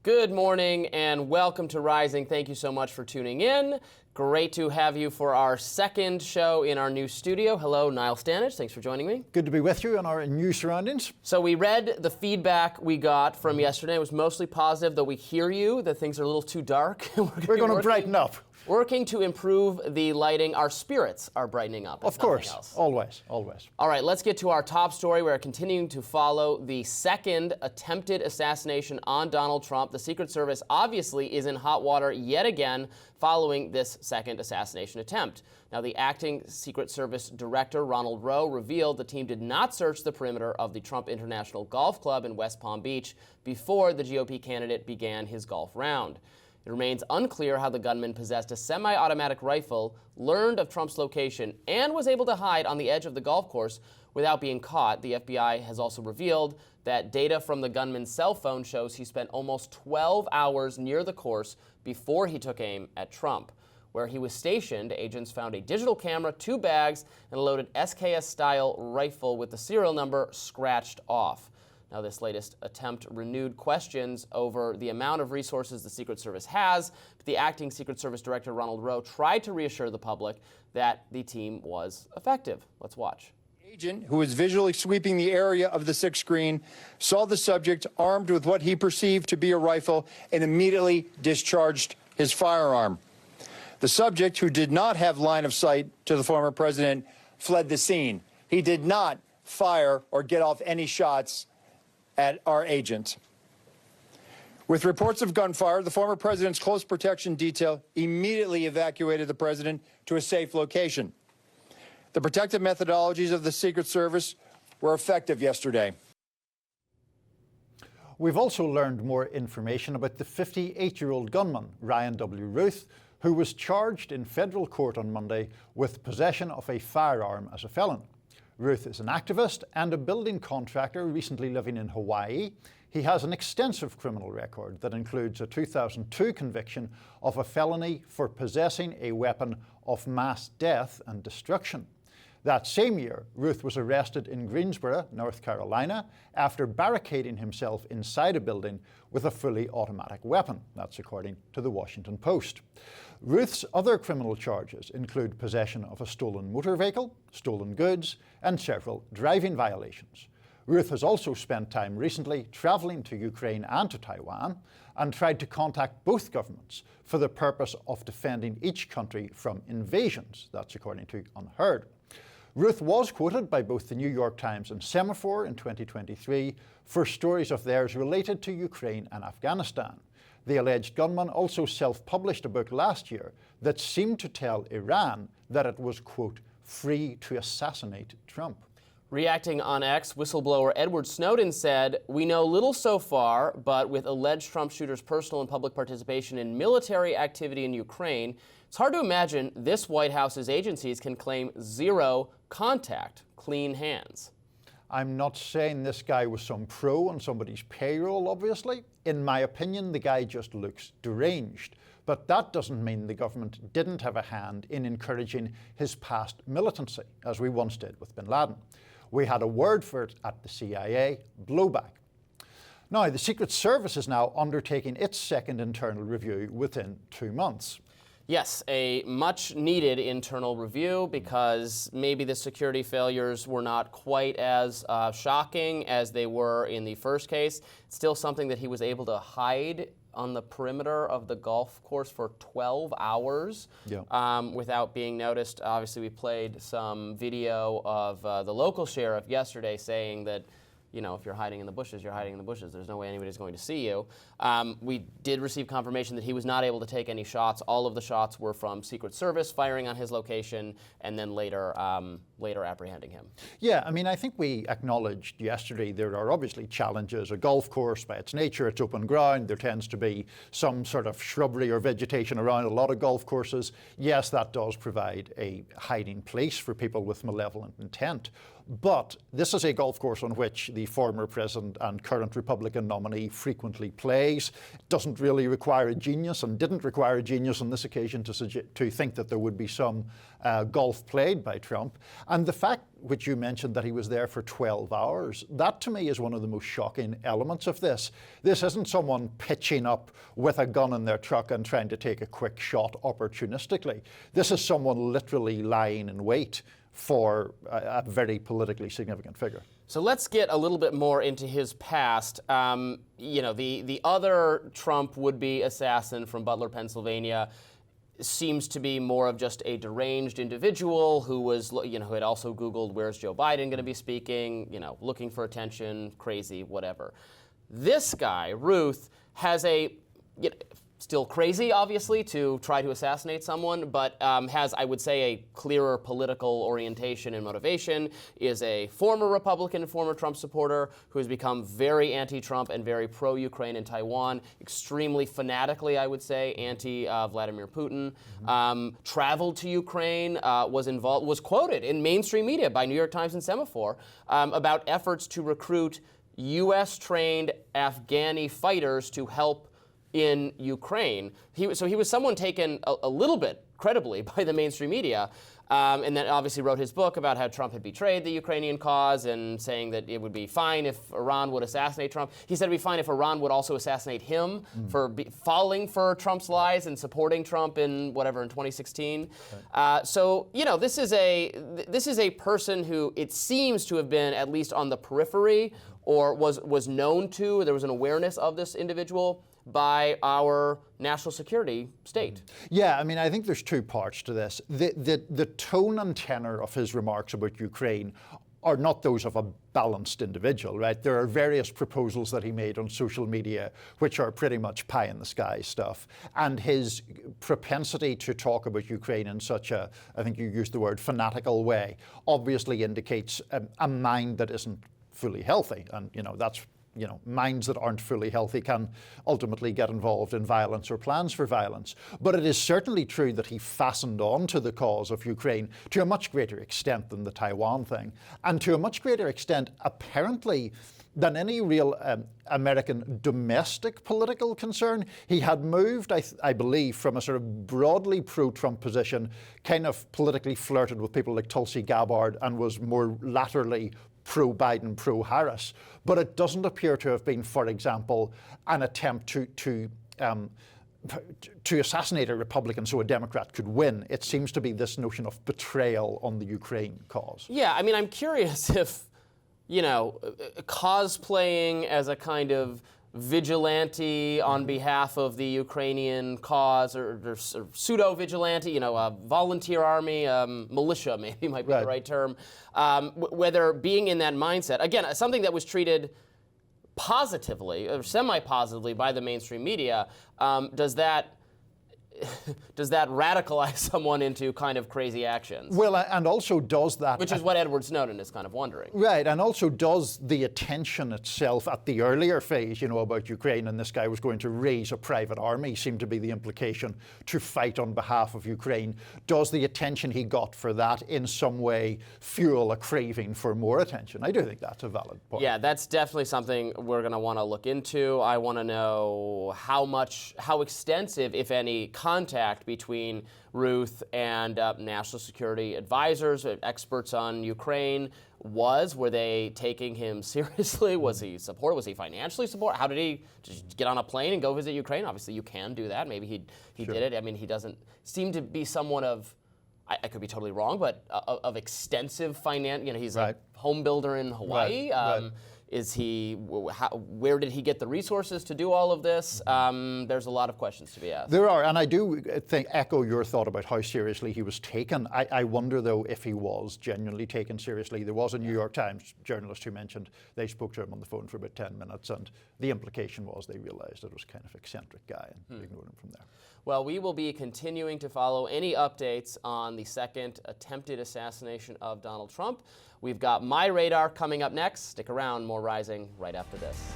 Good morning and welcome to Rising. Thank you so much for tuning in. Great to have you for our second show in our new studio. Hello, Niall Stanage. Thanks for joining me. Good to be with you in our new surroundings. So we read the feedback we got from yesterday. It was mostly positive, though we hear you that things are a little too dark. We're going to brighten up. Working to improve the lighting. Our spirits are brightening up. Of course, always. All right, let's get to our top story. We're continuing to follow the second attempted assassination on Donald Trump. The Secret Service obviously is in hot water yet again following this second assassination attempt. Now, the acting Secret Service director, Ronald Routh, revealed the team did not search the perimeter of the Trump International Golf Club in West Palm Beach before the GOP candidate began his golf round. It remains unclear how the gunman possessed a semi-automatic rifle, learned of Trump's location, and was able to hide on the edge of the golf course without being caught. The FBI has also revealed that data from the gunman's cell phone shows he spent almost 12 hours near the course before he took aim at Trump. Where he was stationed, agents found a digital camera, 2 bags, and a loaded SKS-style rifle with the serial number scratched off. Now, this latest attempt renewed questions over the amount of resources the Secret Service has, but the acting Secret Service director, Ronald Routh, tried to reassure the public that the team was effective. Let's watch. Agent who was visually sweeping the area of the 6th screen saw the subject armed with what he perceived to be a rifle and immediately discharged his firearm. The subject, who did not have line of sight to the former president, fled the scene. He did not fire or get off any shots at our agent. With reports of gunfire, the former president's close protection detail immediately evacuated the president to a safe location. The protective methodologies of the Secret Service were effective yesterday. We've also learned more information about the 58-year-old gunman, Ryan W. Routh, who was charged in federal court on Monday with possession of a firearm as a felon. Routh is an activist and a building contractor recently living in Hawaii. He has an extensive criminal record that includes a 2002 conviction of a felony for possessing a weapon of mass death and destruction. That same year, Routh was arrested in Greensboro, North Carolina, after barricading himself inside a building with a fully automatic weapon. That's according to the Washington Post. Routh's other criminal charges include possession of a stolen motor vehicle, stolen goods, and several driving violations. Routh has also spent time recently traveling to Ukraine and to Taiwan and tried to contact both governments for the purpose of defending each country from invasions. That's according to Unheard. Routh was quoted by both the New York Times and Semaphore in 2023 for stories of theirs related to Ukraine and Afghanistan. The alleged gunman also self-published a book last year that seemed to tell Iran that it was, quote, free to assassinate Trump. Reacting on X, whistleblower Edward Snowden said, "We know little so far, but with alleged Trump shooters' personal and public participation in military activity in Ukraine, it's hard to imagine this White House's agencies can claim zero contact, clean hands." I'm not saying this guy was some pro on somebody's payroll, obviously. In my opinion, the guy just looks deranged. But that doesn't mean the government didn't have a hand in encouraging his past militancy, as we once did with bin Laden. We had a word for it at the CIA, blowback. Now, the Secret Service is now undertaking its second internal review within 2 months. Yes, a much-needed internal review because maybe the security failures were not quite as shocking as they were in the first case. It's still something that he was able to hide on the perimeter of the golf course for 12 hours without being noticed. Obviously, we played some video of the local sheriff yesterday saying that, you know, if you're hiding in the bushes, you're hiding in the bushes. There's no way anybody's going to see you. We did receive confirmation that he was not able to take any shots. All of the shots were from Secret Service firing on his location and then later apprehending him. Yeah, I mean, I think we acknowledged yesterday there are obviously challenges. A golf course, by its nature, it's open ground. There tends to be some sort of shrubbery or vegetation around a lot of golf courses. Yes, that does provide a hiding place for people with malevolent intent. But this is a golf course on which the former president and current Republican nominee frequently plays. It doesn't really require a genius, and didn't require a genius on this occasion to think that there would be some golf played by Trump. And the fact, which you mentioned, that he was there for 12 hours, that to me is one of the most shocking elements of this. This isn't someone pitching up with a gun in their truck and trying to take a quick shot opportunistically. This is someone literally lying in wait for a very politically significant figure. So let's get a little bit more into his past. The other Trump would-be assassin from Butler, Pennsylvania, seems to be more of just a deranged individual who was, who had also Googled, where's Joe Biden going to be speaking, looking for attention, crazy, whatever. This guy, Routh, has still crazy, obviously, to try to assassinate someone, but has, I would say, a clearer political orientation and motivation, is a former Republican, former Trump supporter who has become very anti-Trump and very pro-Ukraine and Taiwan, extremely fanatically, I would say, anti-Vladimir Putin, traveled to Ukraine, was quoted in mainstream media by New York Times and Semaphore about efforts to recruit U.S.-trained Afghani fighters to help in Ukraine. He was someone taken a little bit credibly by the mainstream media, and then obviously wrote his book about how Trump had betrayed the Ukrainian cause and saying that it would be fine if Iran would assassinate Trump. He said it would be fine if Iran would also assassinate him for falling for Trump's lies and supporting Trump in 2016. Right. This is a person who it seems to have been, at least on the periphery, or was known to, there was an awareness of this individual by our national security state. Yeah, I mean, I think there's two parts to this. The tone and tenor of his remarks about Ukraine are not those of a balanced individual, right? There are various proposals that he made on social media which are pretty much pie in the sky stuff. And his propensity to talk about Ukraine in such a, I think you used the word, fanatical way, obviously indicates a mind that isn't fully healthy. And, that's minds that aren't fully healthy can ultimately get involved in violence or plans for violence. But it is certainly true that he fastened on to the cause of Ukraine to a much greater extent than the Taiwan thing, and to a much greater extent, apparently, than any real American domestic political concern. He had moved, I believe, from a sort of broadly pro-Trump position, kind of politically flirted with people like Tulsi Gabbard, and was more laterally pro-Biden, pro-Harris. But it doesn't appear to have been, for example, an attempt to assassinate a Republican so a Democrat could win. It seems to be this notion of betrayal on the Ukraine cause. Yeah, I mean, I'm curious if, cosplaying as a kind of vigilante on behalf of the Ukrainian cause, or pseudo-vigilante, a volunteer army, militia maybe might be the right term, whether being in that mindset, again, something that was treated positively or semi-positively by the mainstream media, does that radicalize someone into kind of crazy actions? Well, and also does that... Which is what Edward Snowden is kind of wondering. Right, and also does the attention itself at the earlier phase, about Ukraine, and this guy was going to raise a private army, seemed to be the implication, to fight on behalf of Ukraine. Does the attention he got for that in some way fuel a craving for more attention? I do think that's a valid point. Yeah, that's definitely something we're going to want to look into. I want to know how extensive, if any, contact between Routh and national security advisors, experts on Ukraine were they taking him seriously? Was he financially supported? How did he just get on a plane and go visit Ukraine? Obviously, you can do that. Maybe he did it. I mean, he doesn't seem to be someone of, I could be totally wrong, but of extensive finance. He's a home builder in Hawaii. Right. Where did he get the resources to do all of this? There's a lot of questions to be asked. There are, and I do echo your thought about how seriously he was taken. I wonder, though, if he was genuinely taken seriously. There was a New York Times journalist who mentioned they spoke to him on the phone for about 10 minutes, and the implication was they realized it was kind of eccentric guy and ignored him from there. Well, we will be continuing to follow any updates on the second attempted assassination of Donald Trump. We've got My Radar coming up next. Stick around, more Rising right after this.